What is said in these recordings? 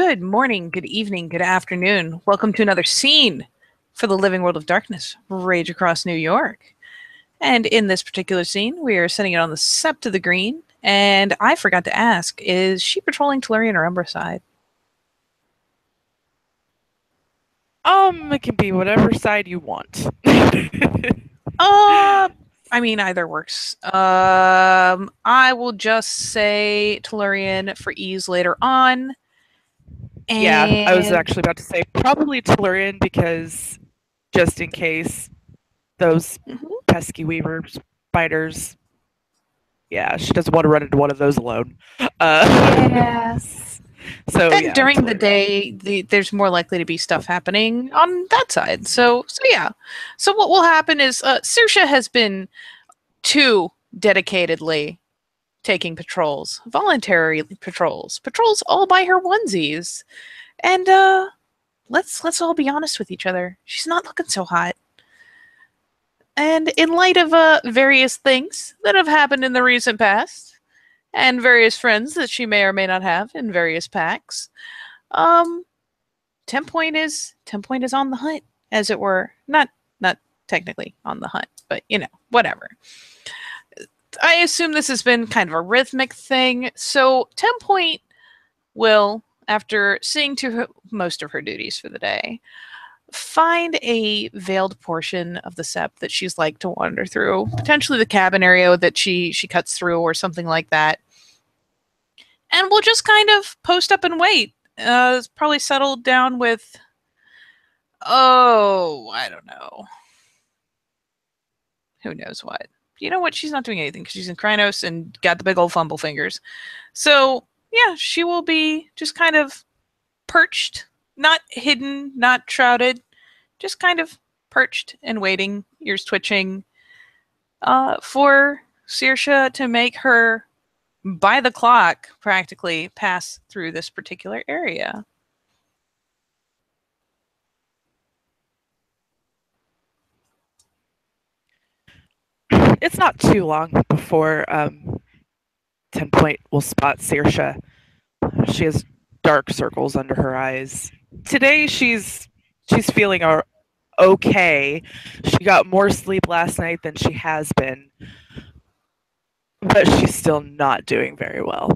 Good morning, good evening, good afternoon. Welcome to another scene for the Living World of Darkness, Rage Across New York. And in this particular scene, we are setting it on the Sept of the Green. And I forgot to ask, is she patrolling Tellurian or Umbraside? It can be whatever side you want. I mean, either works. I will just say Tellurian for ease later on. Yeah, I was And actually about to say probably Tellurian because just in case those pesky weaver spiders. Yeah, she doesn't want to run into one of those alone. yeah. So And yeah, during the Tellurian. day, there's more likely to be stuff happening on that side. So yeah. So what will happen is Saoirse has been too dedicatedly taking patrols, voluntary patrols all by her onesies, and let's all be honest with each other. She's not looking so hot. And in light of various things that have happened in the recent past, and various friends that she may or may not have in various packs, um, 10 point is on the hunt, as it were. Not technically on the hunt, but whatever. I assume this has been kind of a rhythmic thing. So 10 point will, after seeing to most of her duties for the day, find a veiled portion of the sept that she's like to wander through, potentially the cabin area that she cuts through or something like that. And we'll just kind of post up and wait. It's probably settled down with, oh, I don't know. Who knows what? You know what? She's not doing anything because she's in Krynos and got the big old fumble fingers. So, yeah, she will be just kind of perched, not hidden, not shrouded, just kind of perched and waiting, ears twitching, for Saoirse to make her, by the clock, practically pass through this particular area. It's not too long before 10 Point will spot Saoirse. She has dark circles under her eyes. Today she's feeling okay. She got more sleep last night than she has been, but she's still not doing very well.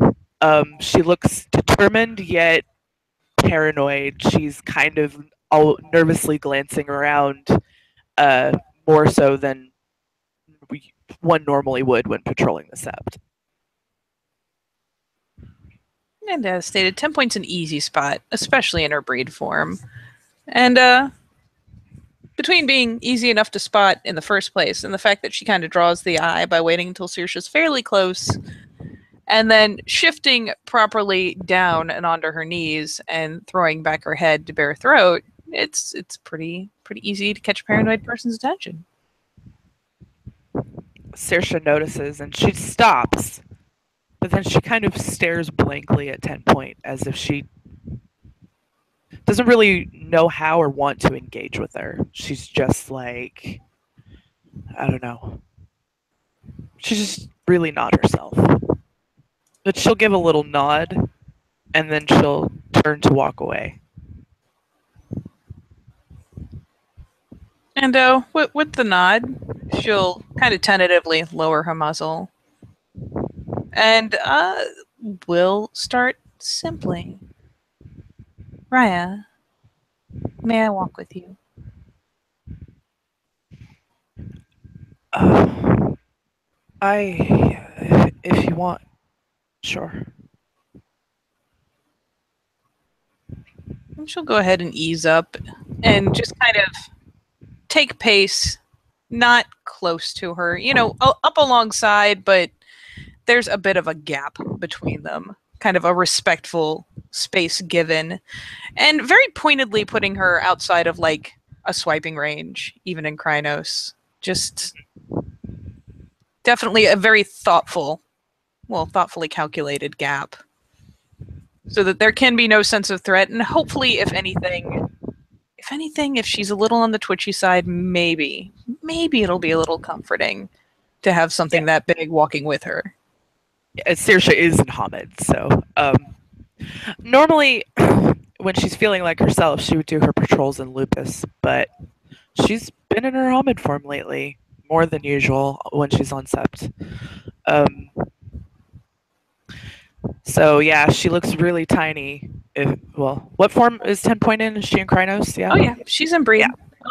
She looks determined yet paranoid. She's kind of all nervously glancing around, more so than one normally would when patrolling the sept. And as stated, 10 point's an easy spot, especially in her breed form. And between being easy enough to spot in the first place and the fact that she kind of draws the eye by waiting until Saoirse's fairly close, and then shifting properly down and onto her knees and throwing back her head to bare throat, it's pretty easy to catch a paranoid person's attention. Saoirse notices and she stops, but then she kind of stares blankly at 10 Point as if she doesn't really know how or want to engage with her. She's just like, I don't know. She's just really not herself. But she'll give a little nod and then she'll turn to walk away. And with the nod, she'll kind of tentatively lower her muzzle. And we'll start simply. Raya, may I walk with you? If you want, sure. And she'll go ahead and ease up and just kind of take pace, not close to her, up alongside, but there's a bit of a gap between them, kind of a respectful space given, and very pointedly putting her outside of like a swiping range, even in Krynos. Just definitely a very thoughtfully calculated gap, so that there can be no sense of threat, and hopefully, if anything, if she's a little on the twitchy side, maybe it'll be a little comforting to have something that big walking with her. Saoirse is in Hamid, so normally when she's feeling like herself, she would do her patrols in Lupus, but she's been in her Homid form lately, more than usual when she's on Sept. Um, so yeah, she looks really tiny. What form is 10 point in? Is she in Krynos? Yeah. Oh yeah, she's in breed. Yeah.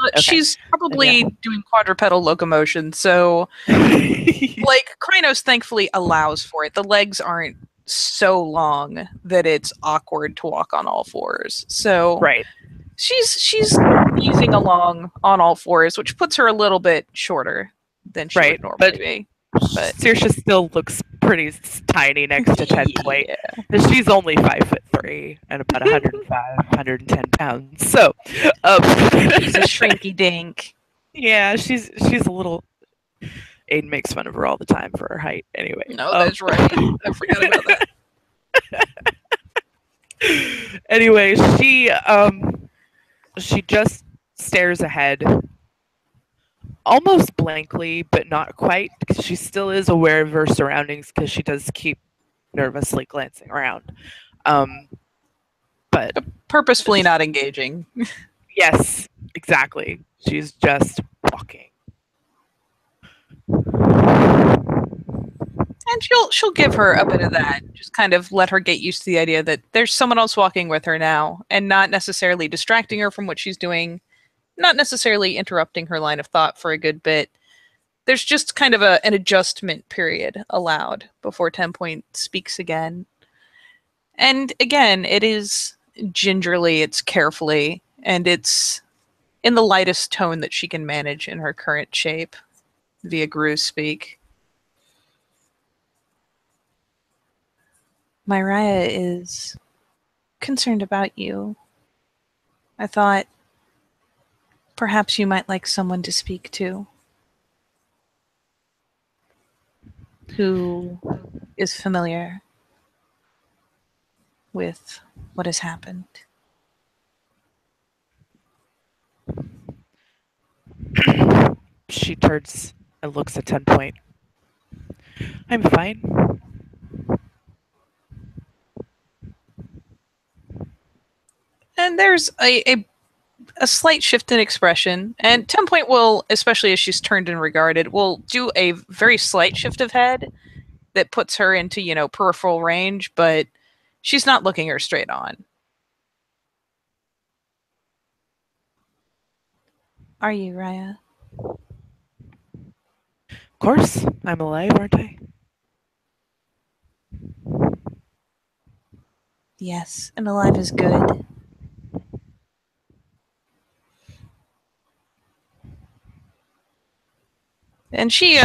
Okay. She's probably doing quadrupedal locomotion, so like Krynos thankfully allows for it. The legs aren't so long that it's awkward to walk on all fours. So right. she's easing along on all fours, which puts her a little bit shorter than she would normally be. But Saoirse still looks pretty tiny next to 10 point. Yeah. She's only 5'3" and about 105, 110 pounds. So she's a shrinky dink. Yeah, she's a little. Aiden makes fun of her all the time for her height. Anyway. No, that's right. I forgot about that. Anyway, she just stares ahead, almost blankly, but not quite, because she still is aware of her surroundings, because she does keep nervously glancing around. But purposefully not engaging. Yes, exactly. She's just walking. And she'll give her a bit of that. Just kind of let her get used to the idea that there's someone else walking with her now, and not necessarily distracting her from what she's doing, not necessarily interrupting her line of thought for a good bit. There's just kind of an adjustment period allowed before 10 Point speaks again. And again, it is gingerly, it's carefully, and it's in the lightest tone that she can manage in her current shape via Gru speak. My Raya is concerned about you. I thought perhaps you might like someone to speak to who is familiar with what has happened. She turns and looks at 10 Point. I'm fine. And there's a slight shift in expression, and 10 Point will, especially as she's turned and regarded, will do a very slight shift of head that puts her into, peripheral range, but she's not looking her straight on. Are you, Raya? Of course, I'm alive, aren't I? Yes, and alive is good. And she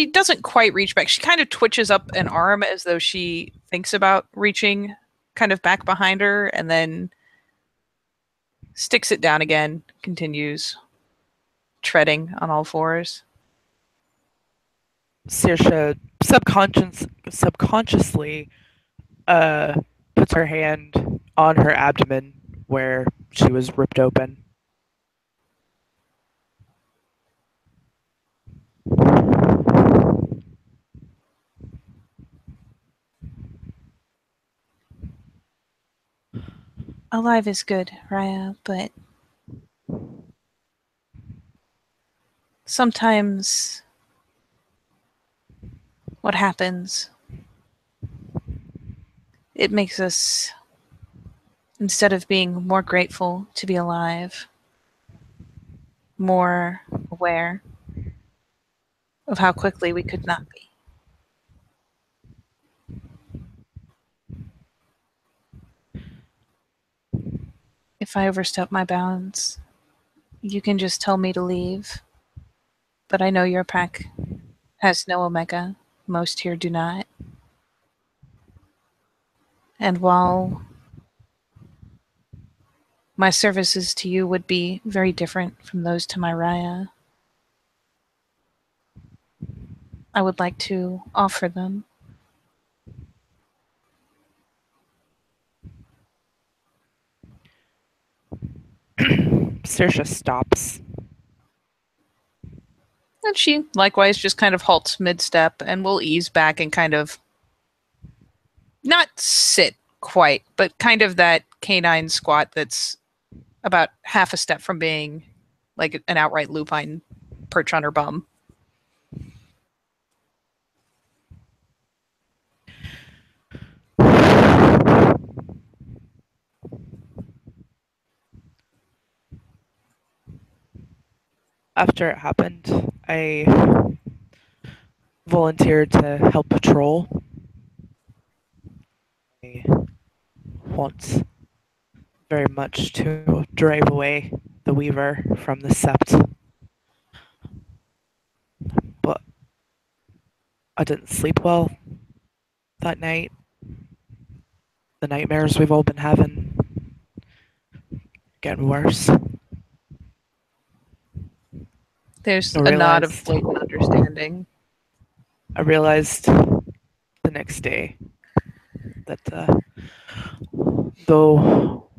doesn't quite reach back. She kind of twitches up an arm as though she thinks about reaching kind of back behind her, and then sticks it down again, continues treading on all fours. Saoirse subconsciously puts her hand on her abdomen where she was ripped open. Alive is good, Raya, but sometimes what happens, it makes us, instead of being more grateful to be alive, more aware of how quickly we could not be. If I overstep my bounds, you can just tell me to leave. But I know your pack has no Omega. Most here do not. And while my services to you would be very different from those to my Raya, I would like to offer them. Saoirse stops. And she likewise just kind of halts mid-step and will ease back and kind of not sit quite, but kind of that canine squat that's about half a step from being like an outright lupine perch on her bum. After it happened, I volunteered to help patrol. I want very much to drive away the Weaver from the Sept. But I didn't sleep well that night. The nightmares we've all been having getting worse. There's I a nod of realized blatant understanding. the next day that though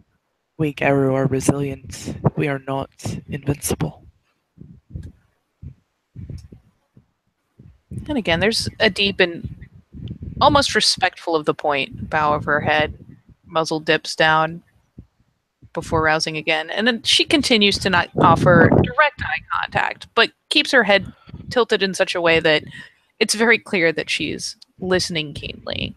we Garu are resilient, we are not invincible. And again, there's a deep and almost respectful of the point bow of her head, muzzle dips down before rousing again. And then she continues to not offer direct eye contact, but keeps her head tilted in such a way that it's very clear that she's listening keenly.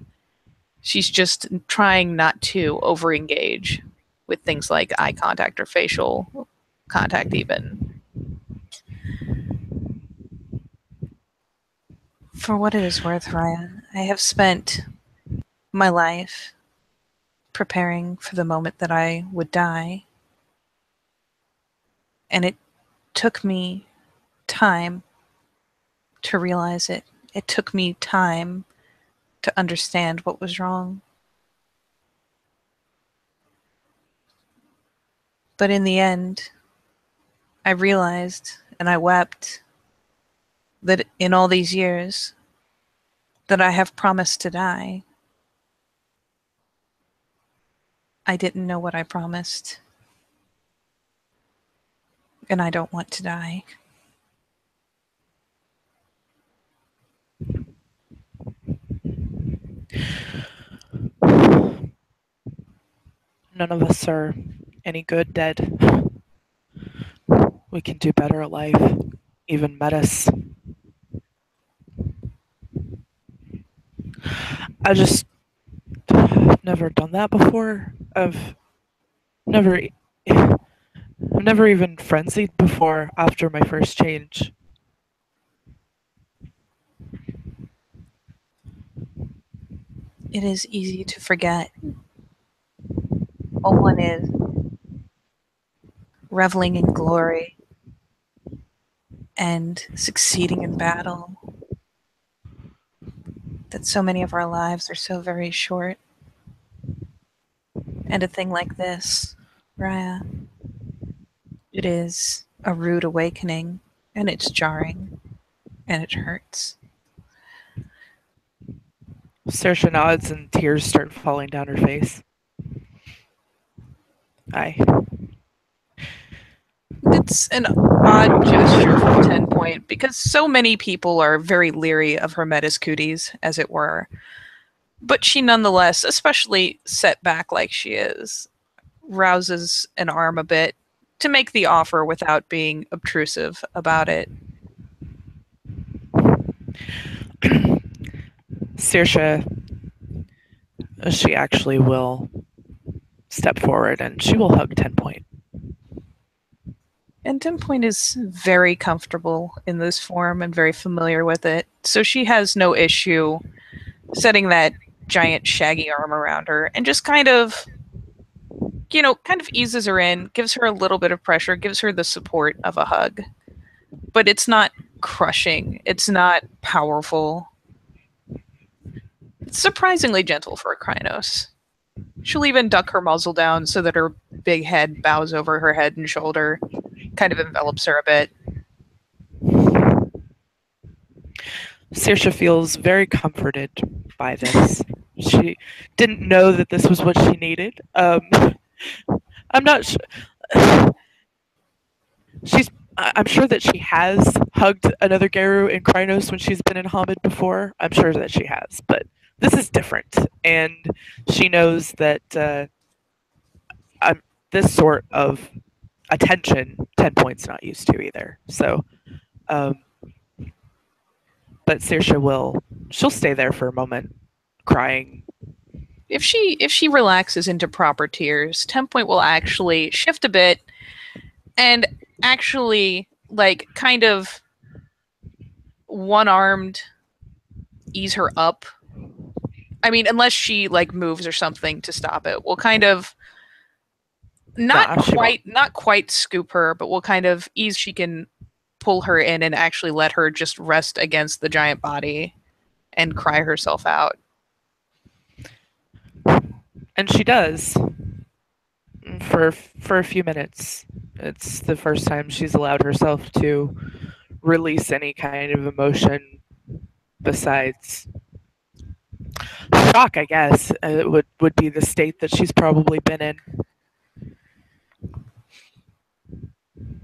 She's just trying not to overengage with things like eye contact or facial contact, even. For what it is worth, Ryan, I have spent my life preparing for the moment that I would die. And it took me time to realize it. It took me time to understand what was wrong. But in the end, I realized and I wept that in all these years that I have promised to die, I didn't know what I promised. And I don't want to die. None of us are any good dead. We can do better alive. Even Metis. I just never done that before. Never I've never even frenzied before after my first change. It is easy to forget. All one is reveling in glory and succeeding in battle. That so many of our lives are so very short. And a thing like this, Raya, it is a rude awakening, and it's jarring, and it hurts. Saoirse nods and tears start falling down her face. Aye. It's an odd gesture from 10 Point because so many people are very leery of her metis cooties, as it were. But she nonetheless, especially set back like she is, rouses an arm a bit to make the offer without being obtrusive about it. Saoirse, she actually will step forward and she will hug 10 Point. And 10 Point is very comfortable in this form and very familiar with it, so she has no issue setting that giant shaggy arm around her and just kind of eases her in, gives her a little bit of pressure, gives her the support of a hug. But it's not crushing. It's not powerful. It's surprisingly gentle for a Krynos. She'll even duck her muzzle down so that her big head bows over her head and shoulder, kind of envelops her a bit. Saoirse feels very comforted by this. She didn't know that this was what she needed. I'm not sure. I'm sure that she has hugged another Garu in Krynos when she's been in Hamid before. I'm sure that she has, but this is different, and she knows that this sort of attention 10 points not used to either. So, um, but Saoirse she'll stay there for a moment, crying. If she relaxes into proper tears, 10 point will actually shift a bit and actually like kind of one-armed ease her up. I mean, unless she like moves or something to stop it, we'll kind of not quite scoop her, but we'll kind of ease. She can pull her in and actually let her just rest against the giant body and cry herself out. And she does for a few minutes. It's the first time she's allowed herself to release any kind of emotion besides shock, I guess. It would be the state that she's probably been in.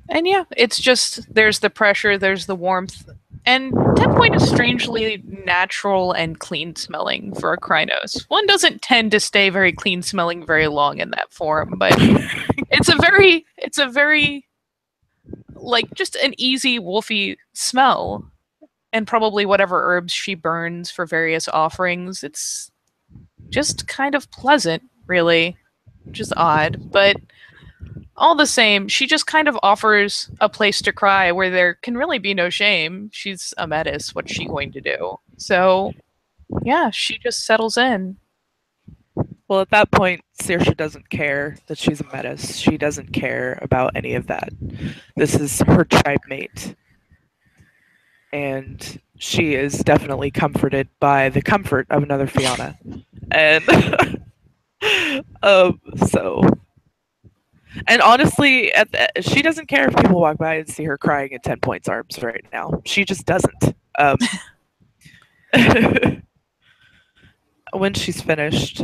And yeah, it's just there's the pressure, there's the warmth, and 10 point is strangely natural and clean smelling for a Krynos. One doesn't tend to stay very clean smelling very long in that form, but it's a very like just an easy wolfy smell. And probably whatever herbs she burns for various offerings, it's just kind of pleasant, really. Just odd, but all the same, she just kind of offers a place to cry where there can really be no shame. She's a Metis. What's she going to do? So, yeah, she just settles in. Well, at that point, Saoirse doesn't care that she's a Metis. She doesn't care about any of that. This is her tribe mate. And she is definitely comforted by the comfort of another Fianna. And so and honestly, she doesn't care if people walk by and see her crying in 10 points arms right now. She just doesn't. When she's finished,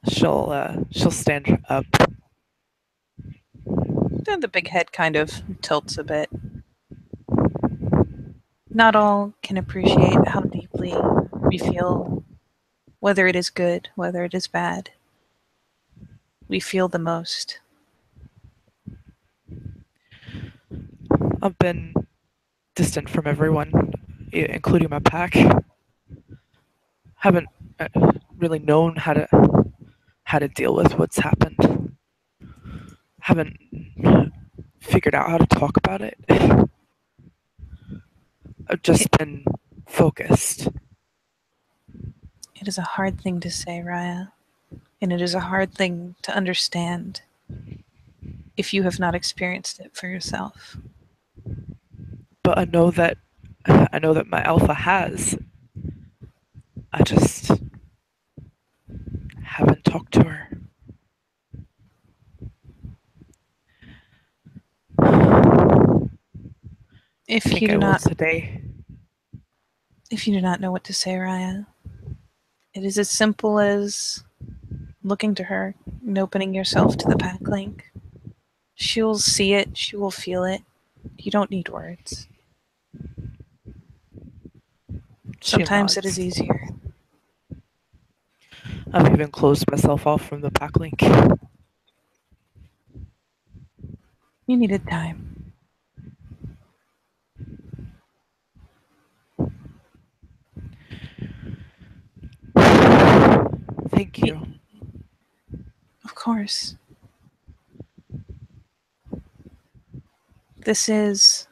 she'll stand up. Then the big head kind of tilts a bit. Not all can appreciate how deeply we feel, whether it is good, whether it is bad. We feel the most. I've been distant from everyone, including my pack. Haven't really known how to deal with what's happened. Haven't figured out how to talk about it. I've just been focused. It is a hard thing to say, Raya. And it is a hard thing to understand if you have not experienced it for yourself. But I know that my alpha has. I just haven't talked to her. If you do not today. If you do not know what to say, Raya, it is as simple as looking to her and opening yourself to the pack link. She will see it, she will feel it. You don't need words. Sometimes it is easier. I've even closed myself off from the pack link. You needed time. Thank you. Of course. This is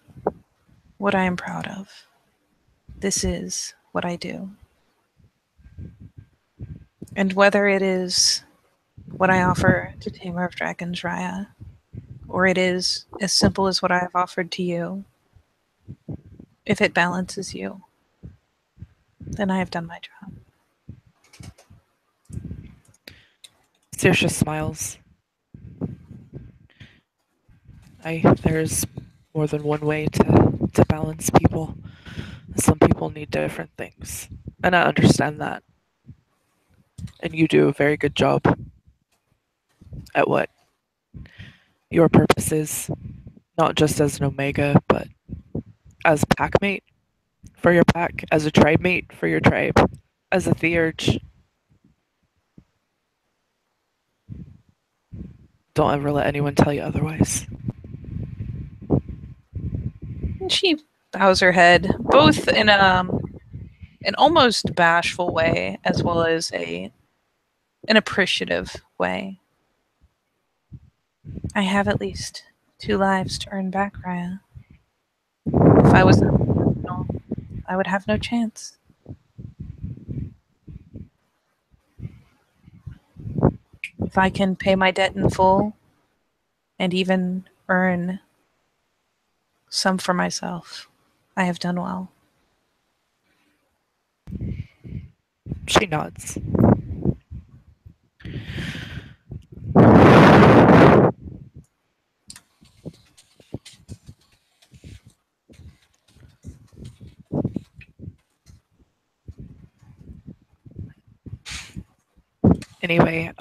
what I am proud of. This is what I do. And whether it is what I offer to Tamer of Dragons, Raya, or it is as simple as what I have offered to you, if it balances you, then I have done my job. Saoirse smiles. There's more than one way to balance people. Some people need different things. And I understand that. And you do a very good job at what your purpose is, not just as an Omega, but as pack mate for your pack, as a tribe mate for your tribe. as a theurge. Don't ever let anyone tell you otherwise. And she bows her head, both in an almost bashful way as well as an appreciative way. I have at least 2 lives to earn back, Raya. If I was not professional, I would have no chance. If I can pay my debt in full and even earn some for myself, I have done well. She nods. Anyway,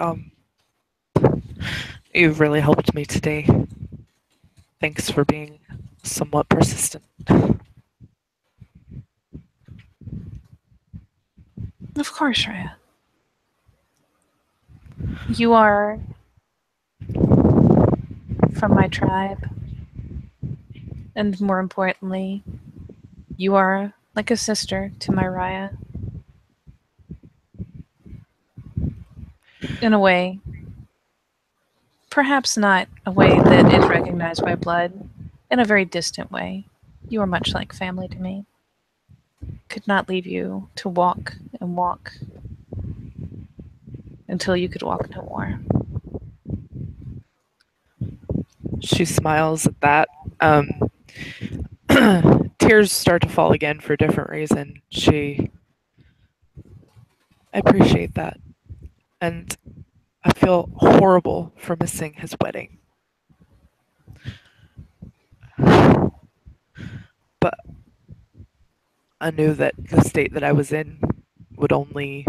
you've really helped me today. Thanks for being somewhat persistent. Of course, Raya. You are from my tribe. And more importantly, you are like a sister to my Raya. In a way. Perhaps not a way that is recognized by blood. In a very distant way. You are much like family to me. Could not leave you to walk and walk until you could walk no more. She smiles at that. Tears start to fall again for a different reason. I appreciate that. And I feel horrible for missing his wedding. But I knew that the state that I was in would only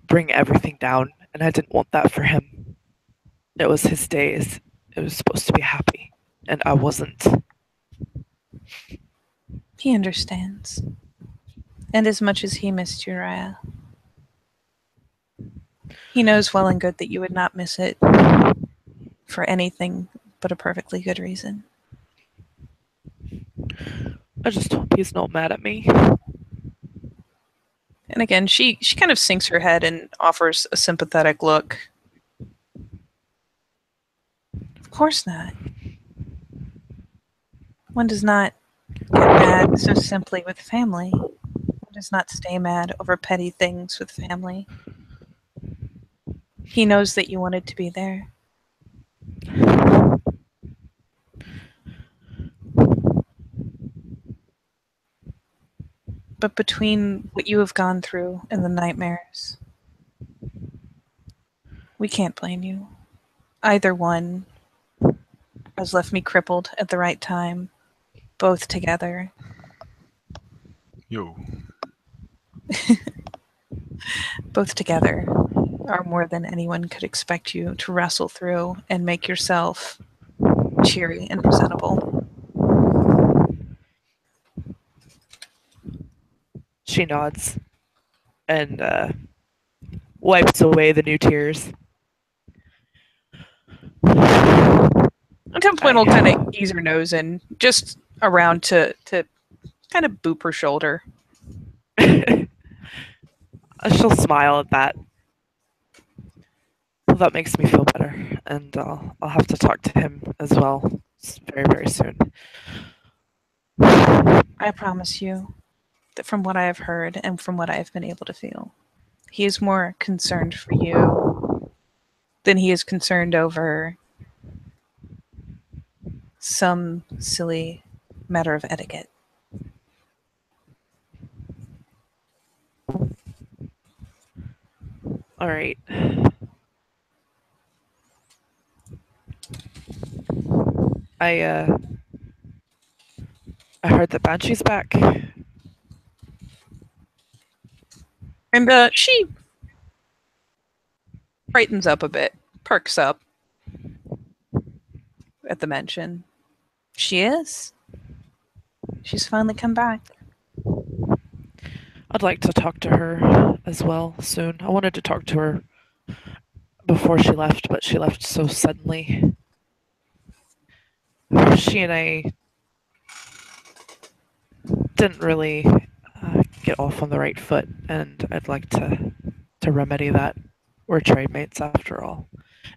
bring everything down, and I didn't want that for him. It was his days. It was supposed to be happy, and I wasn't. He understands. And as much as he missed Uriah, he knows well and good that you would not miss it for anything but a perfectly good reason. I just hope he's not mad at me. And again, she kind of sinks her head and offers a sympathetic look. Of course not. One does not get mad so simply with family. One does not stay mad over petty things with family. He knows that you wanted to be there. But between what you have gone through and the nightmares, we can't blame you. Either one has left me crippled at the right time. Both together. Yo. Both together are more than anyone could expect you to wrestle through and make yourself cheery and presentable. She nods and wipes away the new tears. At some point, we'll kind of ease her nose in, just around to kind of boop her shoulder. She'll smile at that. Well, that makes me feel better, and I'll have to talk to him as well very, very soon. I promise you that from what I have heard and from what I have been able to feel, he is more concerned for you than he is concerned over some silly matter of etiquette. All right. I heard that Banshee's back. And she brightens up a bit, perks up at the mention. She is. She's finally come back. I'd like to talk to her as well soon. I wanted to talk to her before she left, but she left so suddenly. She and I didn't really get off on the right foot, and I'd like to remedy that. We're trade mates after all,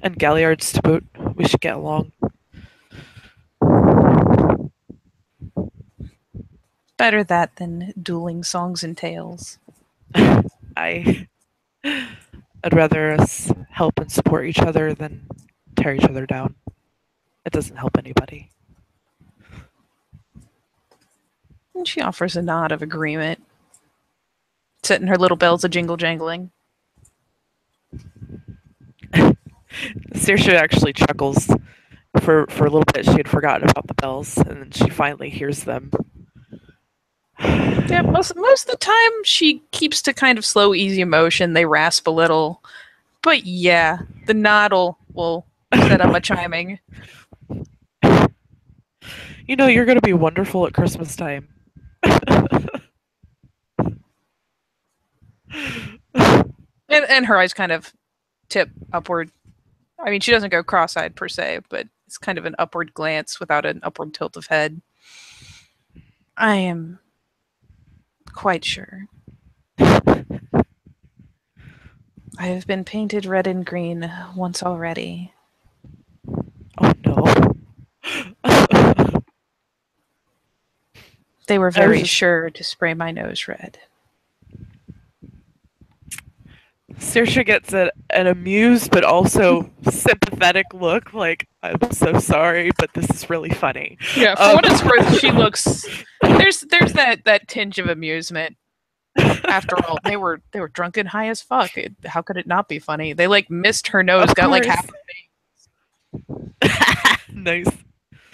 and galliards to boot. We should get along. Better that than dueling songs and tales. I I'd rather us help and support each other than tear each other down. It doesn't help anybody. And she offers a nod of agreement, setting her little bells a jingle jangling. Saoirse actually chuckles. For a little bit, she had forgotten about the bells, and then she finally hears them. Yeah, most of the time she keeps to kind of slow, easy motion. They rasp a little, but yeah, the nod will set up a chiming. You know, you're going to be wonderful at Christmas time. And her eyes kind of tip upward. I mean, she doesn't go cross-eyed per se, but it's kind of an upward glance without an upward tilt of head. I am quite sure. I have been painted red and green once already. Oh no. They were very sure to spray my nose red. Saoirse gets an amused but also sympathetic look, like, I'm so sorry, but this is really funny. Yeah, for what it's worth, she looks. There's that tinge of amusement. After all, they were drunk and high as fuck. How could it not be funny? They like missed her nose, got like half a face. Nice.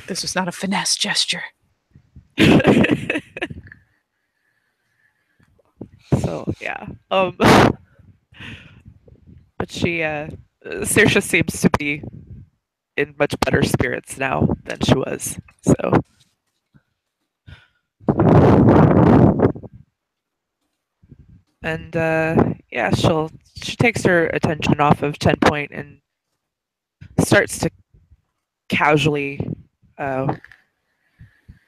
This was not a finesse gesture. So yeah. But Saoirse seems to be in much better spirits now than she was. So. And yeah, she takes her attention off of 10 Point and starts to casually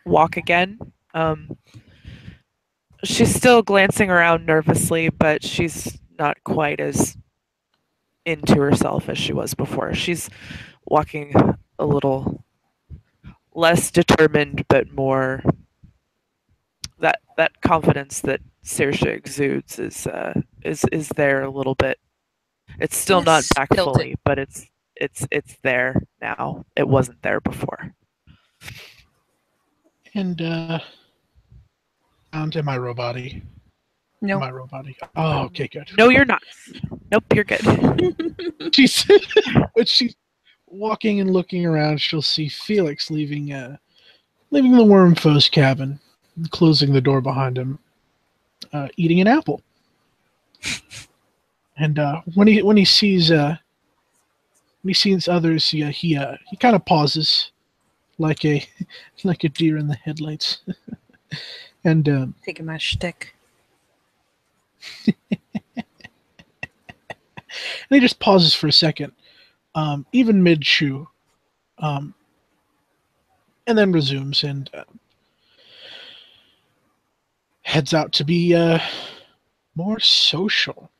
walk again. She's still glancing around nervously, but she's not quite as into herself as she was before. She's walking a little less determined, but more that confidence that Saoirse exudes is there a little bit. It's still not back fully, but it's there now. It wasn't there before. And am I robot-y? No. Am I robot-y? Oh, okay, good. No, you're not. Nope, you're good. She's walking and looking around. She'll see Felix leaving the Wormfoes cabin, closing the door behind him, eating an apple. And when he sees others, he kind of pauses, like a deer in the headlights, and taking my shtick. And he just pauses for a second, even mid-chew, and then resumes and heads out to be more social.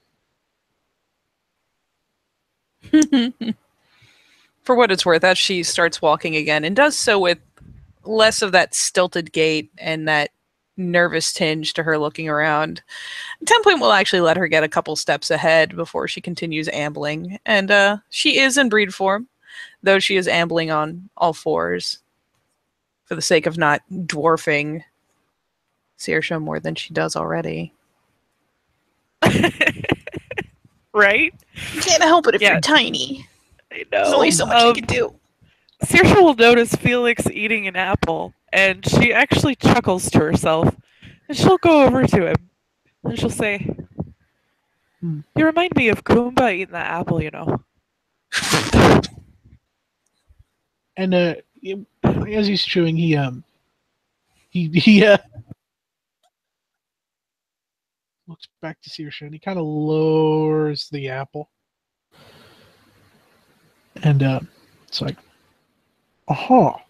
For what it's worth, as she starts walking again, and does so with less of that stilted gait and that nervous tinge to her looking around. 10 Point will actually let her get a couple steps ahead before she continues ambling. And she is in breed form, though she is ambling on all fours for the sake of not dwarfing Saoirse more than she does already. Right? You can't help it if you're tiny. I know. There's only so much you can do. Saoirse will notice Felix eating an apple, and she actually chuckles to herself, and she'll go over to him, and she'll say, "You remind me of Kumba eating that apple, you know." And as he's chewing, he looks back to Saoirse, and he kind of lowers the apple. And it's like, aha.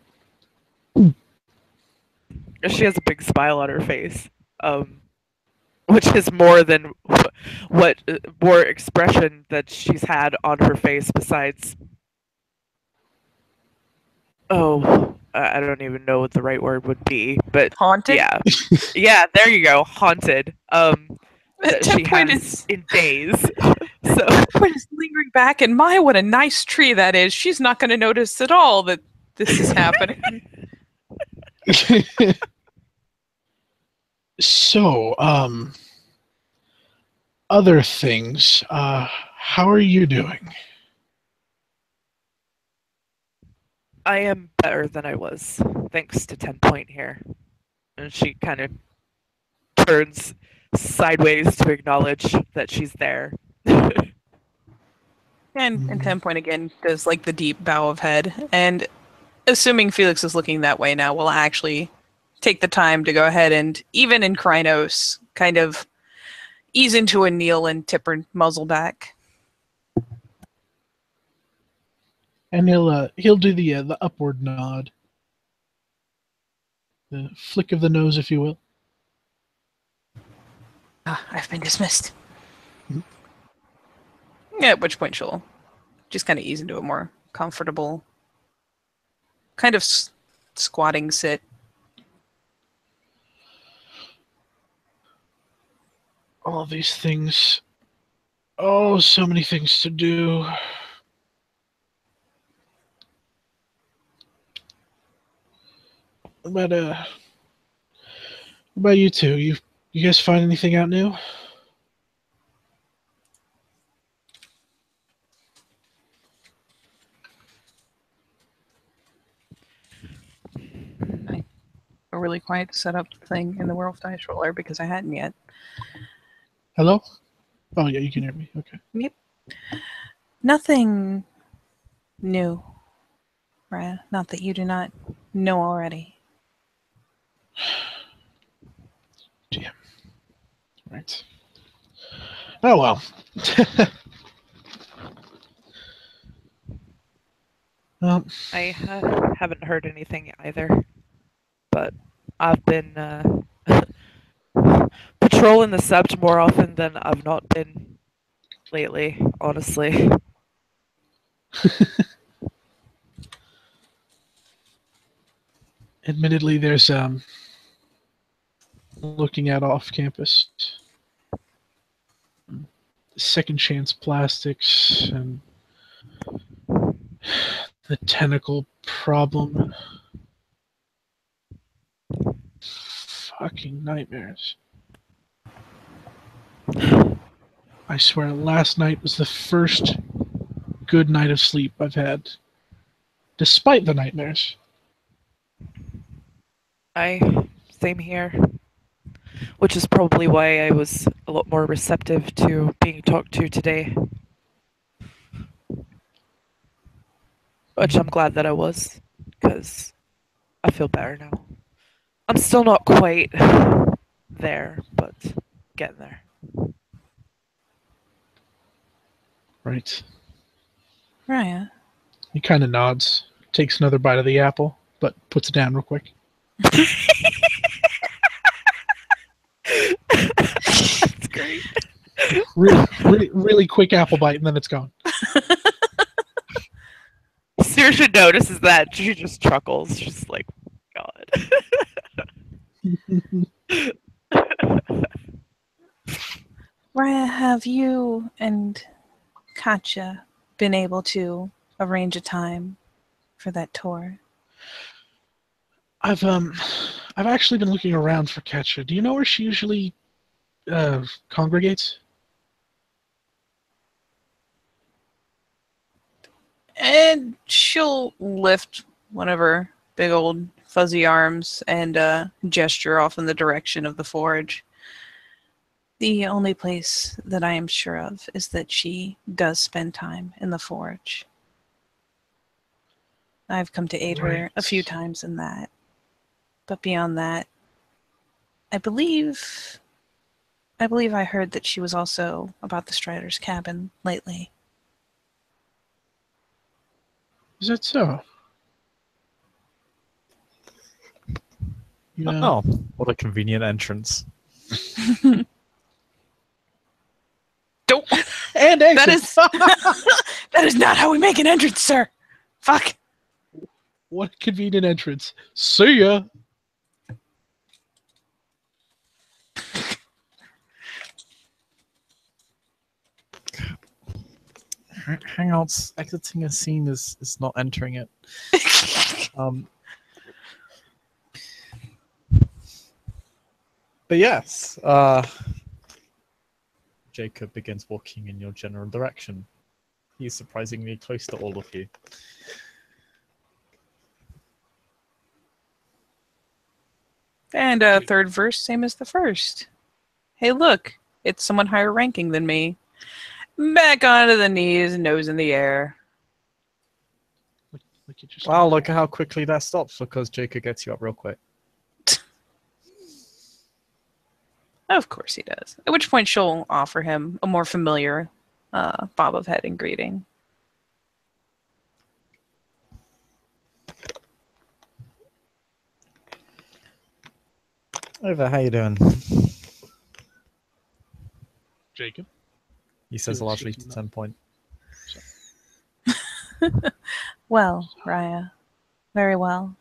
She has a big smile on her face, which is more than what more expression that she's had on her face besides. Oh, I don't even know what the right word would be, but Haunted? yeah, yeah, there you go, haunted. That she 10 point has is in days. So 10 point is lingering back, and my, what a nice tree that is. She's not going to notice at all that this is happening. So, other things. How are you doing? I am better than I was, thanks to 10 point here. And she kind of turns sideways to acknowledge that she's there. And 10 point again does like the deep bow of head. And assuming Felix is looking that way now, we'll actually take the time to go ahead and, even in Krynos, kind of ease into a kneel and tip her muzzle back. And he'll do the upward nod, the flick of the nose, if you will. I've been dismissed. Yeah, at which point she'll just kind of ease into a more comfortable kind of squatting sit. All these things. Oh, so many things to do. What about you two? You guys find anything out new? A really quiet setup thing in the Werewolf Dice Roller because I hadn't yet. Hello? Oh yeah, you can hear me. Okay. Yep. Nothing new, Raya. Not that you do not know already. Damn. Right. Oh well. I haven't heard anything either, but I've been patrolling the sept more often than I've not been lately, honestly. Admittedly, there's looking at off campus. Second Chance Plastics and the tentacle problem. Fucking nightmares. I swear, last night was the first good night of sleep I've had, despite the nightmares. Same here. Which is probably why I was a lot more receptive to being talked to today. Which I'm glad that I was, because I feel better now. I'm still not quite there, but getting there. Right. Raya. He kind of nods, takes another bite of the apple, but puts it down real quick. That's great. Really quick apple bite, and then it's gone. Saoirse notices that. She just chuckles. She's like, God. Raya, have you and Katja been able to arrange a time for that tour? I've actually been looking around for Katja. Do you know where she usually congregates? And she'll lift one of her big old fuzzy arms and gesture off in the direction of the forge. The only place that I am sure of is that she does spend time in the forge. I've come to aid her a few times in that. But beyond that, I believe I believe I heard that she was also about the Strider's cabin lately. Is that so? Yeah. Oh, what a convenient entrance. Don't. And That exit. is that is not how we make an entrance, sir. Fuck. What a convenient entrance. See ya. Hangouts exiting a scene is not entering it. But yes, Jacob begins walking in your general direction. He's surprisingly close to all of you. And third verse, same as the first. Hey, look, it's someone higher ranking than me. Back onto the knees, nose in the air. Look at just Wow, look at how quickly that stops because Jacob gets you up real quick. Of course he does. At which point she'll offer him a more familiar bob of head and greeting. Over, how you doing? Jacob. He says Good, largely she's to not- 10 point. Well, Raya, very well.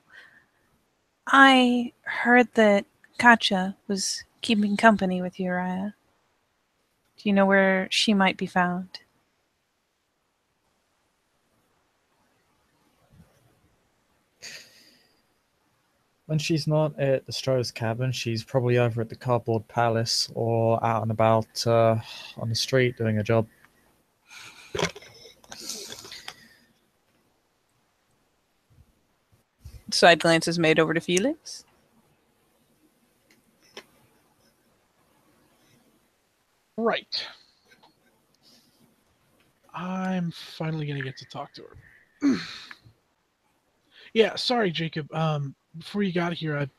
I heard that Katja was keeping company with you, Raya. Do you know where she might be found? When she's not at the Stroh's cabin, she's probably over at the Cardboard Palace or out and about on the street doing a job. Side glances made over to Felix. Right. I'm finally gonna get to talk to her. Yeah, sorry, Jacob. Before you got here, I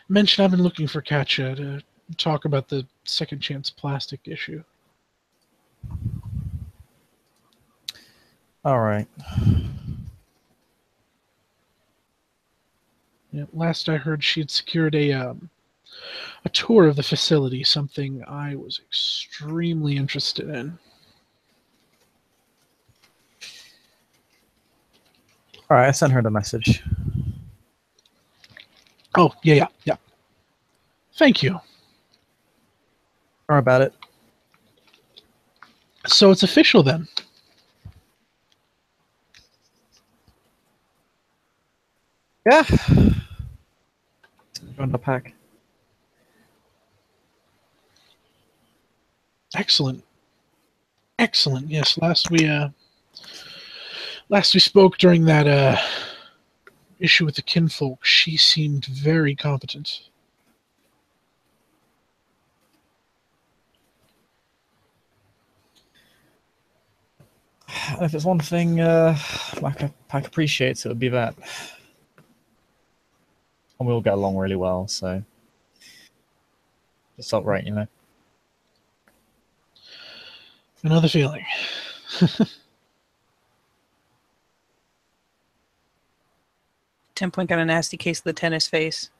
mentioned I've been looking for Katja to talk about the second chance plastic issue. All right. Yeah, last I heard, she'd secured a tour of the facility, something I was extremely interested in. All right, I sent her the message. Oh, yeah. Thank you. Sorry about it. So it's official then. Yeah. Joined the pack. Excellent. Yes, last we spoke during that issue with the kinfolk, she seemed very competent. If it's one thing Pack appreciates, it would be that. And we all get along really well, so just felt right, you know. Another feeling. 10 point got a nasty case of the tennis face.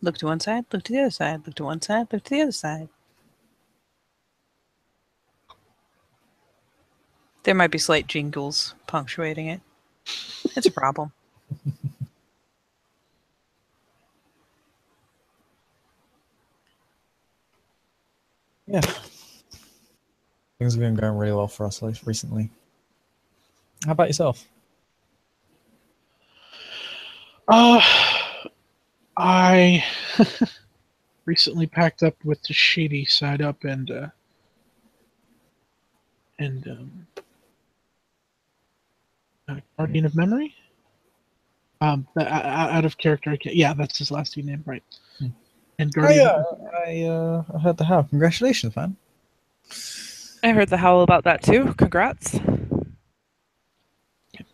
Look to one side, look to the other side, look to one side, look to the other side. There might be slight jingles punctuating it. It's a problem. Yeah. Things have been going really well for us recently. How about yourself? I recently packed up with the shady side up and Guardian of Memory. Out of character. Yeah, that's his last name, right? And Guardian. I heard the how. Congratulations, man. I heard the howl about that too. Congrats.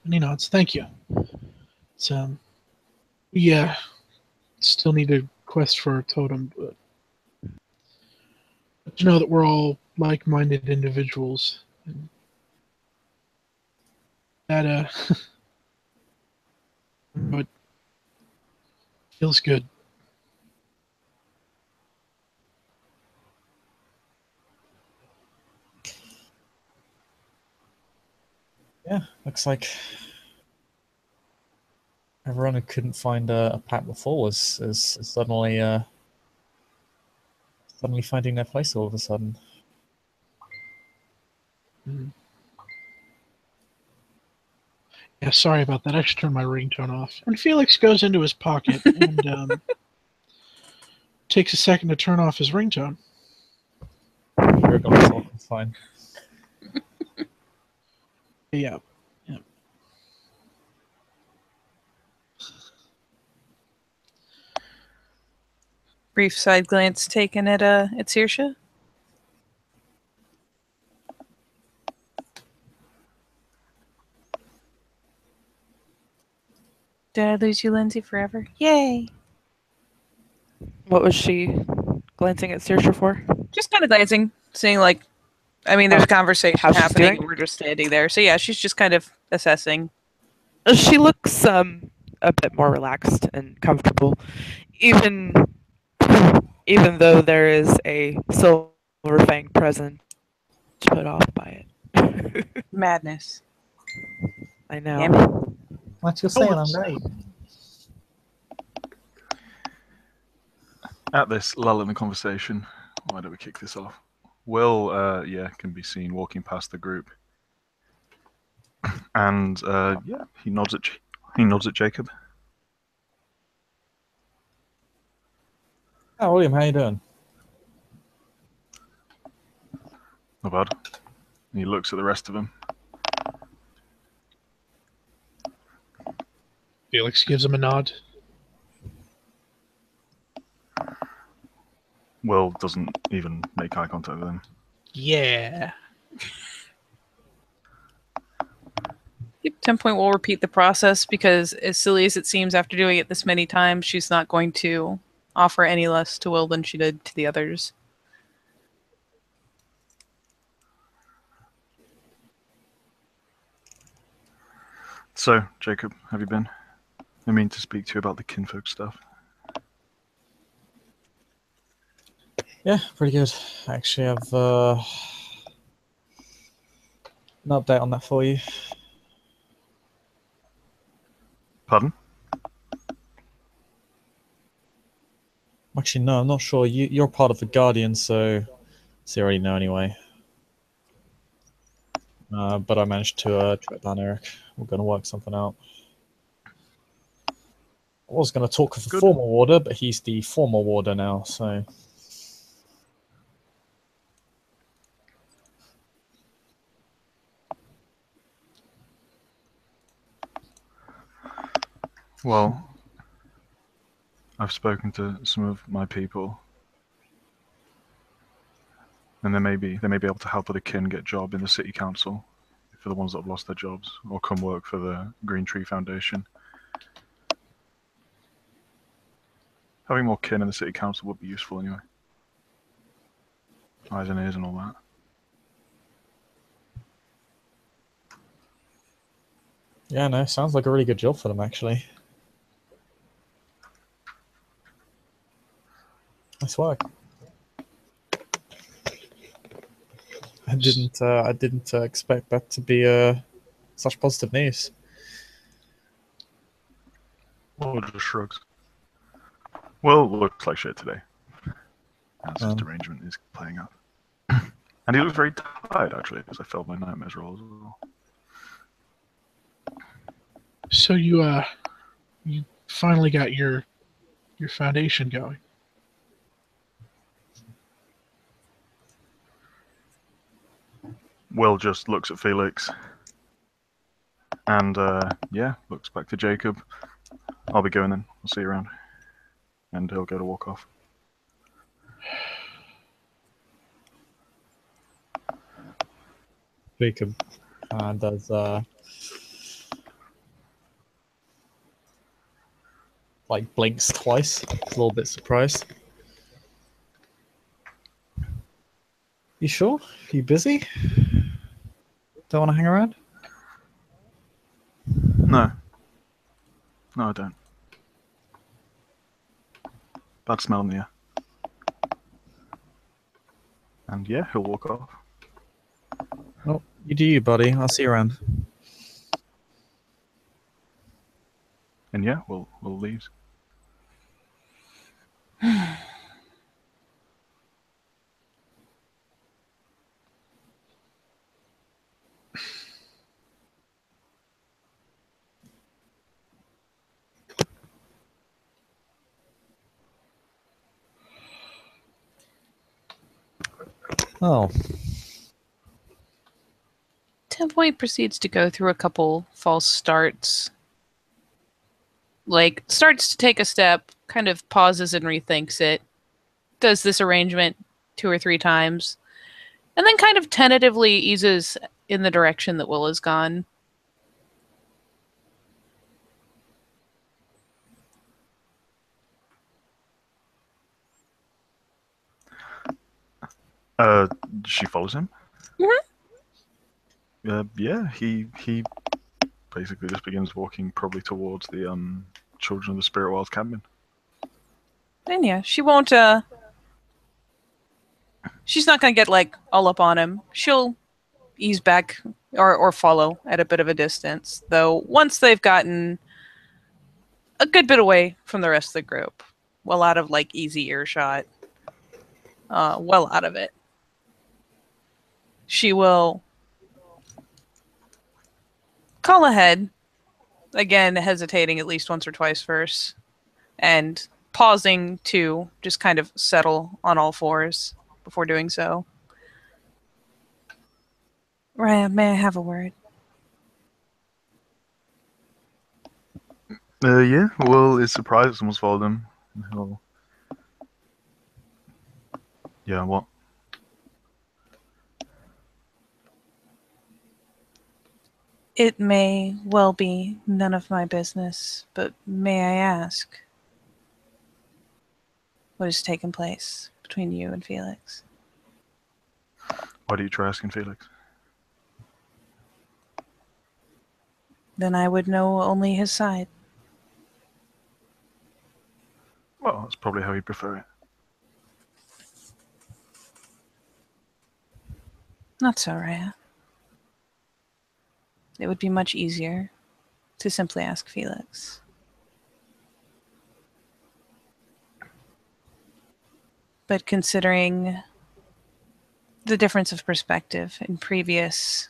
Many nods. Thank you. It's yeah. Still need a quest for a totem, but to know that we're all like-minded individuals. And that but feels good. Yeah, looks like everyone who couldn't find a pack before is suddenly finding their place all of a sudden. Mhm. Yeah, sorry about that. I should turn my ringtone off. And Felix goes into his pocket and takes a second to turn off his ringtone. You're gonna talk, it's fine. Yeah. Brief side glance taken at Saoirse. Did I lose you, Lindsay, forever? Yay! What was she glancing at Saoirse for? Just kind of glancing, seeing like, I mean, there's a conversation how she's happening, doing? and we're just standing there. So yeah, she's just kind of assessing. She looks a bit more relaxed and comfortable, even though there is a silver fang present put off by it. Madness. I know. Damn it. What you're saying, I'm it's- great. At this lull in the conversation, why don't we kick this off? Will, can be seen walking past the group, and he nods at Jacob. Oh, William, how you doing? Not bad. And he looks at the rest of them. Felix gives him a nod. Will doesn't even make eye contact with him. Yeah. Yep, 10 point will repeat the process because, as silly as it seems, after doing it this many times, she's not going to offer any less to Will than she did to the others. So, Jacob, have you been? I mean to speak to you about the kinfolk stuff. Yeah, pretty good. Actually, I've an update on that for you. Pardon? Actually, no, I'm not sure. You're part of the Guardian, so you already know anyway. But I managed to track down Eric. We're going to work something out. I was going to talk with the Good. former warder, but he's the former warder now, so... Well, I've spoken to some of my people, and they may be able to help other kin get a job in the city council for the ones that have lost their jobs, or come work for the Green Tree Foundation. Having more kin in the city council would be useful anyway. Eyes and ears and all that. Yeah, no, sounds like a really good job for them, actually. Nice work. I didn't expect that to be such positive news. Well, just shrugs. Well, looks like shit today, as his derangement is playing up. And he looks very tired, actually, because I failed my nightmares roll as well. So you finally got your foundation going. Will just looks at Felix, and looks back to Jacob. I'll be going then. I'll see you around. And he'll go to walk off. Jacob does like blinks twice. He's a little bit surprised. You sure? You busy? Don't want to hang around? No. No, I don't. Bad smell in the air. And yeah, he'll walk off. Well, you do you, buddy. I'll see you around. And yeah, we'll leave. Oh, 10-point proceeds to go through a couple false starts. Like, starts to take a step, kind of pauses and rethinks it, does this arrangement 2 or 3 times, and then kind of tentatively eases in the direction that Will has gone. She follows him. Mm-hmm. Yeah, he basically just begins walking probably towards the Children of the Spirit World cabin. And yeah, she won't, she's not gonna get, like, all up on him. She'll ease back or follow at a bit of a distance, though once they've gotten a good bit away from the rest of the group, well out of, like, easy earshot, well out of it, she will call ahead, again hesitating at least once or twice first, and pausing to just kind of settle on all fours before doing so. Raya, may I have a word? Yeah, well, it's surprised someone's followed him. He'll... Yeah, what? It may well be none of my business, but may I ask what has taken place between you and Felix? Why do you try asking Felix? Then I would know only his side. Well, that's probably how he'd prefer it. Not so, Raya. It would be much easier to simply ask Felix. But considering the difference of perspective in previous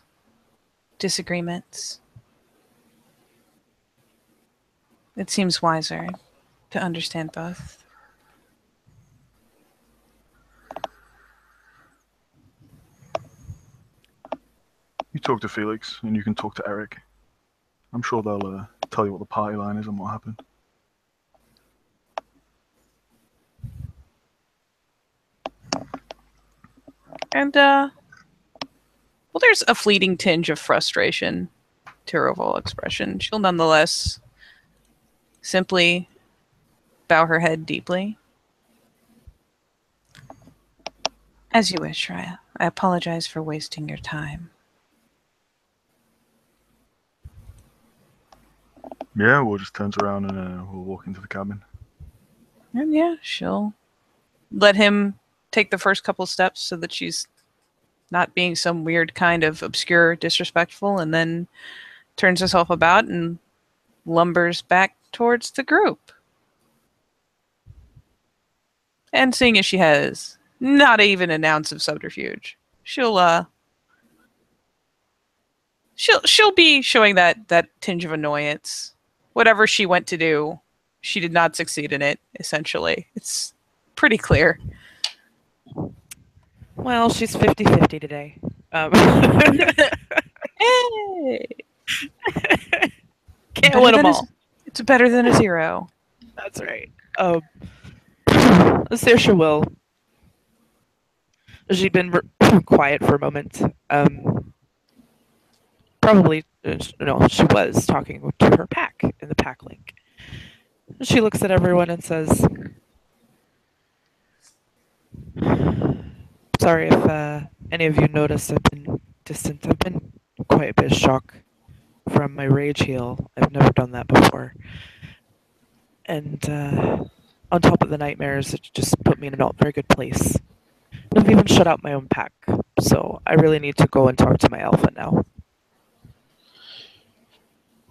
disagreements, it seems wiser to understand both. You talk to Felix, and you can talk to Eric. I'm sure they'll tell you what the party line is and what happened. And, well, there's a fleeting tinge of frustration to her overall expression. She'll nonetheless simply bow her head deeply. As you wish, Raya. I apologize for wasting your time. Yeah, we'll just turns around and we'll walk into the cabin. And yeah, she'll let him take the first couple steps so that she's not being some weird kind of obscure disrespectful, and then turns herself about and lumbers back towards the group. And seeing as she has not even an ounce of subterfuge, she'll be showing that tinge of annoyance. Whatever she went to do, she did not succeed in it, essentially. It's pretty clear. Well, she's 50-50 today. Hey! Can't Better win them than all. It's better than a 0. That's right. Saoirse will. She'd been quiet for a moment. Probably, no, she was talking to her pack in the pack link. She looks at everyone and says, "Sorry if any of you notice, I've been distant. I've been quite a bit of shock from my rage heal. I've never done that before. And on top of the nightmares, it just put me in a not very good place. I've even shut out my own pack, so I really need to go and talk to my alpha now.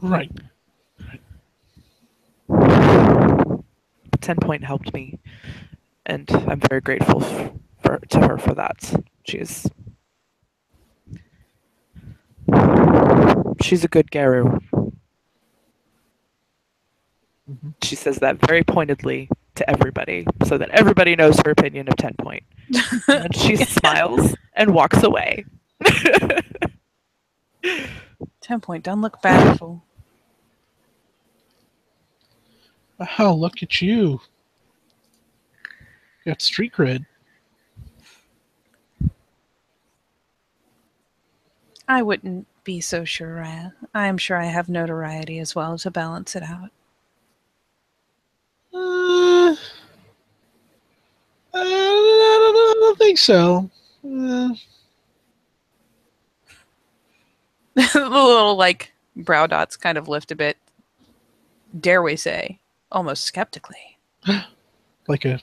Right. 10-point helped me, and I'm very grateful to her for that. She's a good Garu. Mhm. She says that very pointedly to everybody, so that everybody knows her opinion of 10-point. And then she smiles and walks away. 10-point, don't look bashful. Oh, look at you. You got street cred. I wouldn't be so sure, Raya. I am sure I have notoriety as well to balance it out. I don't think so. The little, like, brow dots kind of lift a bit. Dare we say, almost skeptically. Like a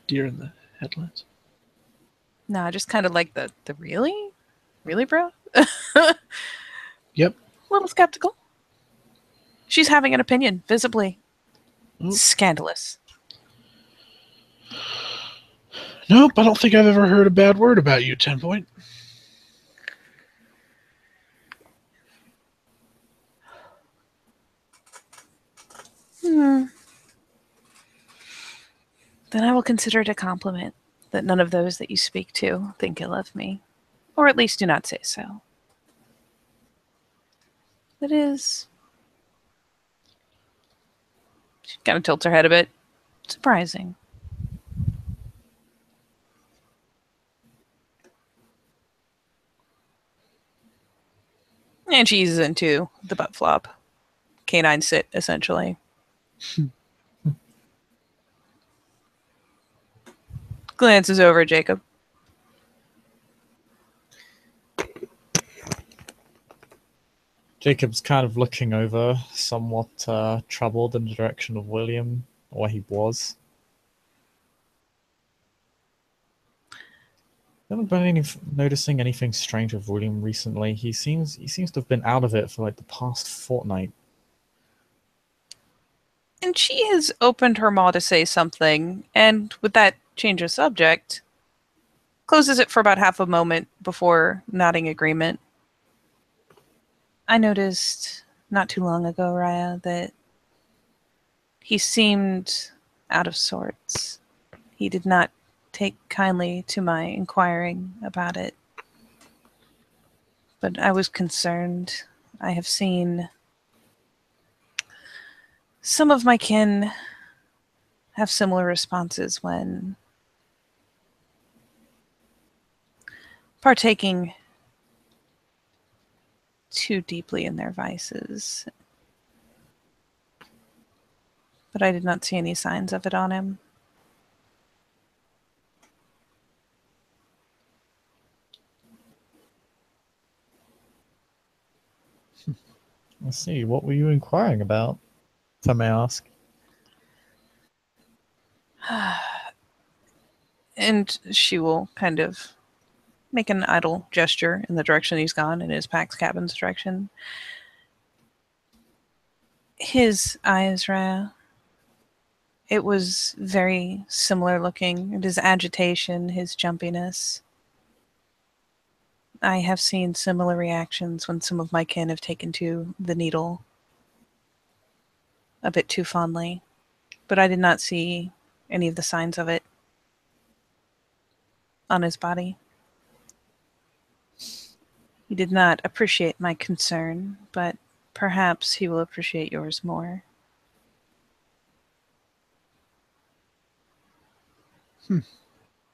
deer in the headlights. No, just kind of like the really? Really, bro? Yep. A little skeptical. She's having an opinion, visibly. Oop. Scandalous. Nope, I don't think I've ever heard a bad word about you, 10-point. Then I will consider it a compliment that none of those that you speak to think ill of me. Or at least do not say so. It is... She kind of tilts her head a bit. Surprising. And she eases into the butt flop. Canine sit, essentially. Glances over at Jacob. Jacob's kind of looking over, somewhat troubled in the direction of William, or where he was. Haven't been noticing anything strange with William recently. He seems to have been out of it for like the past fortnight. And she has opened her maw to say something, and with that change of subject, closes it for about half a moment before nodding agreement. I noticed not too long ago, Raya, that he seemed out of sorts. He did not take kindly to my inquiring about it. But I was concerned. I have seen some of my kin have similar responses when partaking too deeply in their vices. But I did not see any signs of it on him. Let's see, what were you inquiring about, if I may ask? And she will kind of make an idle gesture in the direction he's gone, in his pack's cabin's direction. His eyes, Raya, it was very similar looking. And his agitation, his jumpiness. I have seen similar reactions when some of my kin have taken to the needle a bit too fondly. But I did not see any of the signs of it on his body. He did not appreciate my concern, but perhaps he will appreciate yours more.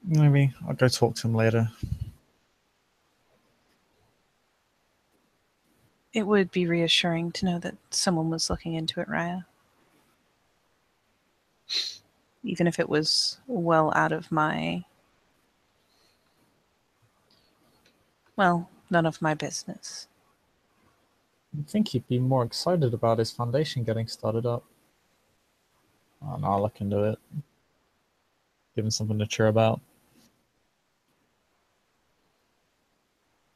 Maybe I'll go talk to him later. It would be reassuring to know that someone was looking into it, Raya. Even if it was well out of my well, none of my business. I think he'd be more excited about his foundation getting started up. Oh, no, I'll look into it. Give him something to cheer about.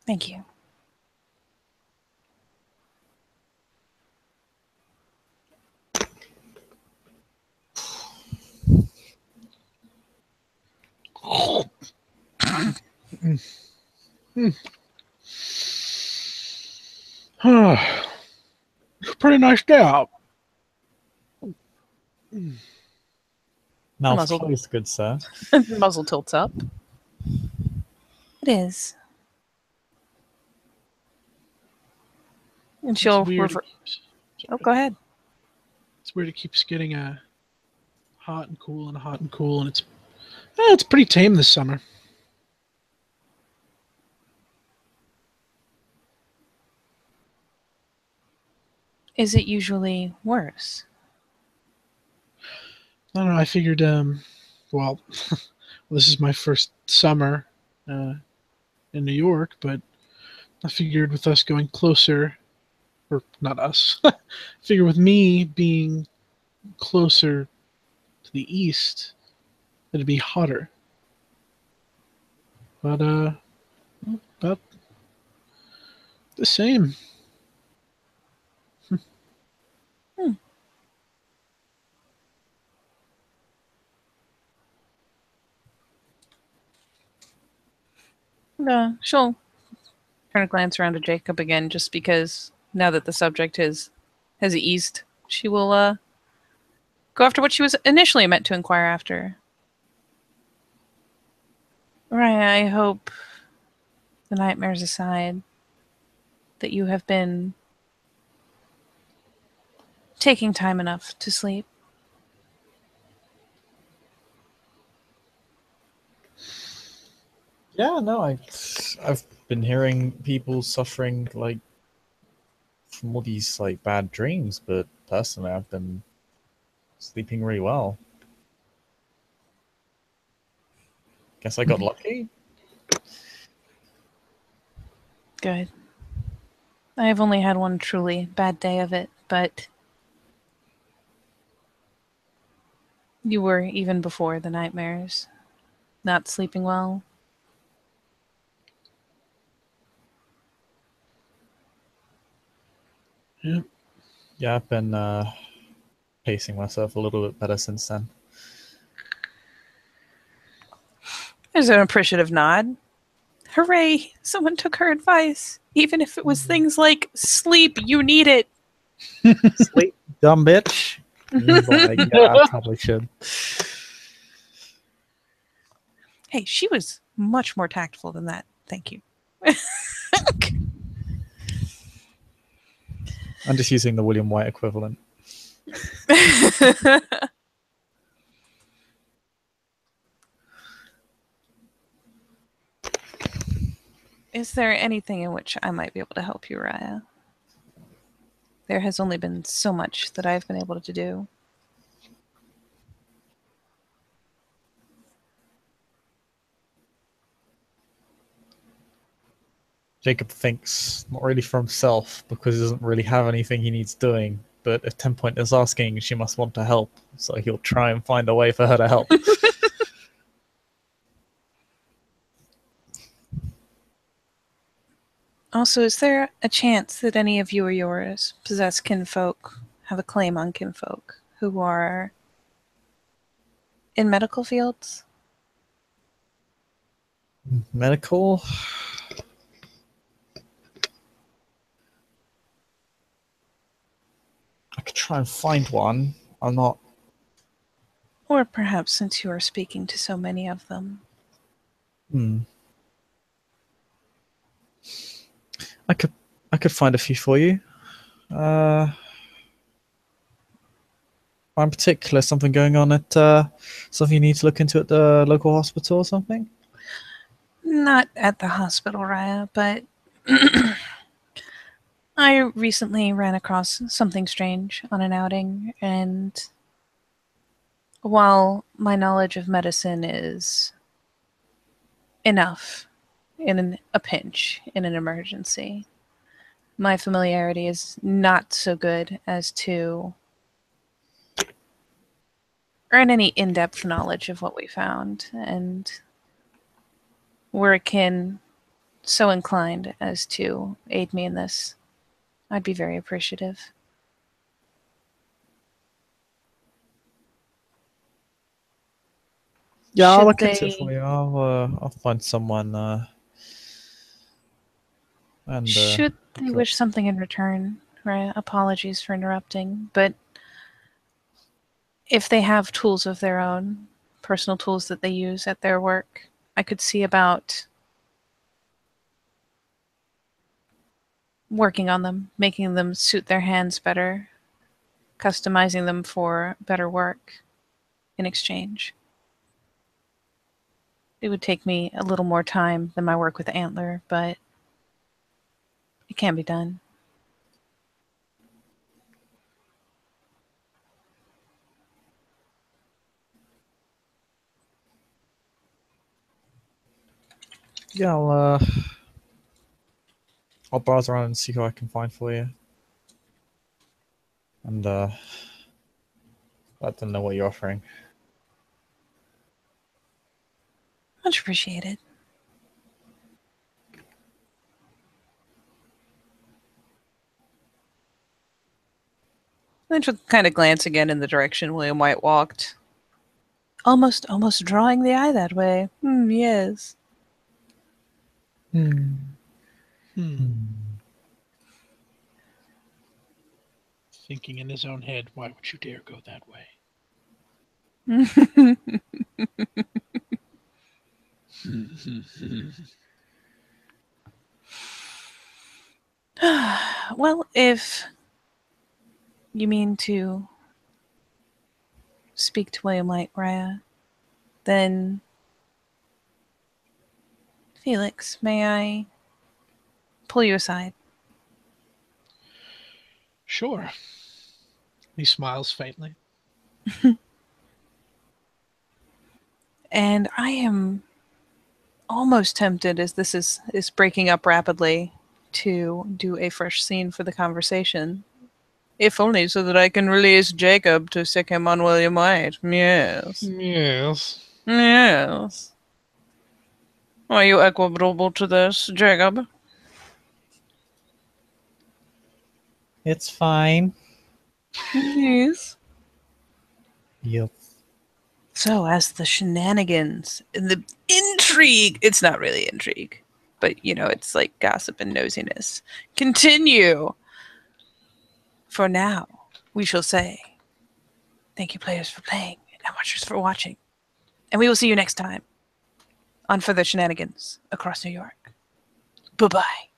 Thank you. Pretty nice day out. Mouth Muzzle. closed, good sir. Muzzle tilts up. It is. And she'll It's weird. Oh, go ahead. It's weird. It keeps getting hot and cool and hot and cool, and it's pretty tame this summer. Is it usually worse? I don't know. I figured, well, this is my first summer in New York, but I figured with us going closer, or not us, I figure with me being closer to the east, it'd be hotter. But, about the same. She'll turn a glance around to Jacob again, just because now that the subject has eased, she will go after what she was initially meant to inquire after. Right, I hope, the nightmares aside, that you have been taking time enough to sleep. Yeah, no, I've been hearing people suffering like from all these like bad dreams, but personally, I've been sleeping really well. Guess I got lucky. Good. I have only had one truly bad day of it, but you were, even before the nightmares, not sleeping well. Yeah. Yeah, I've been pacing myself a little bit better since then. There's an appreciative nod. Hooray! Someone took her advice. Even if it was things like sleep, you need it. Sleep, dumb bitch. Like, yeah, I probably should. Hey, she was much more tactful than that. Thank you. I'm just using the William White equivalent. Is there anything in which I might be able to help you, Raya? There has only been so much that I've been able to do. Jacob thinks not really for himself because he doesn't really have anything he needs doing. But if 10 Point is asking, she must want to help, so he'll try and find a way for her to help. Also, is there a chance that any of you or yours possess kinfolk, have a claim on kinfolk, who are in medical fields? Medical? I could try and find one. I'm not... Or perhaps since you are speaking to so many of them. I could find a few for you. In particular, something going on at something you need to look into at the local hospital or something? Not at the hospital, Raya, but I recently ran across something strange on an outing, and while my knowledge of medicine is enough, in a pinch, in an emergency. My familiarity is not so good as to earn any in-depth knowledge of what we found, and were Akin so inclined as to aid me in this, I'd be very appreciative. Yeah, I'll Should look into it they- for you. I'll find someone. Should they cool. wish something in return, right? Apologies for interrupting, but if they have tools of their own, personal tools that they use at their work, I could see about working on them, making them suit their hands better, customizing them for better work in exchange. It would take me a little more time than my work with Antler, but it can be done. Yeah, I'll browse around and see who I can find for you, and let them know what you're offering. Much appreciated. Then she'll kind of glance again in the direction William White walked. Almost drawing the eye that way. Yes. Hmm. Thinking in his own head, why would you dare go that way? Well, if you mean to speak to William White, Raya, then Felix, may I pull you aside? Sure. He smiles faintly. And I am almost tempted, as this is breaking up rapidly, to do a fresh scene for the conversation. If only so that I can release Jacob to sick him on William White. Yes. Yes. Yes. Are you equitable to this, Jacob? It's fine. Yes. Yep. So, as the shenanigans and the intrigue, it's not really intrigue, but you know, it's like gossip and nosiness, continue. For now, we shall say, thank you, players, for playing, and watchers for watching. And we will see you next time on Further Shenanigans Across New York. Bye bye.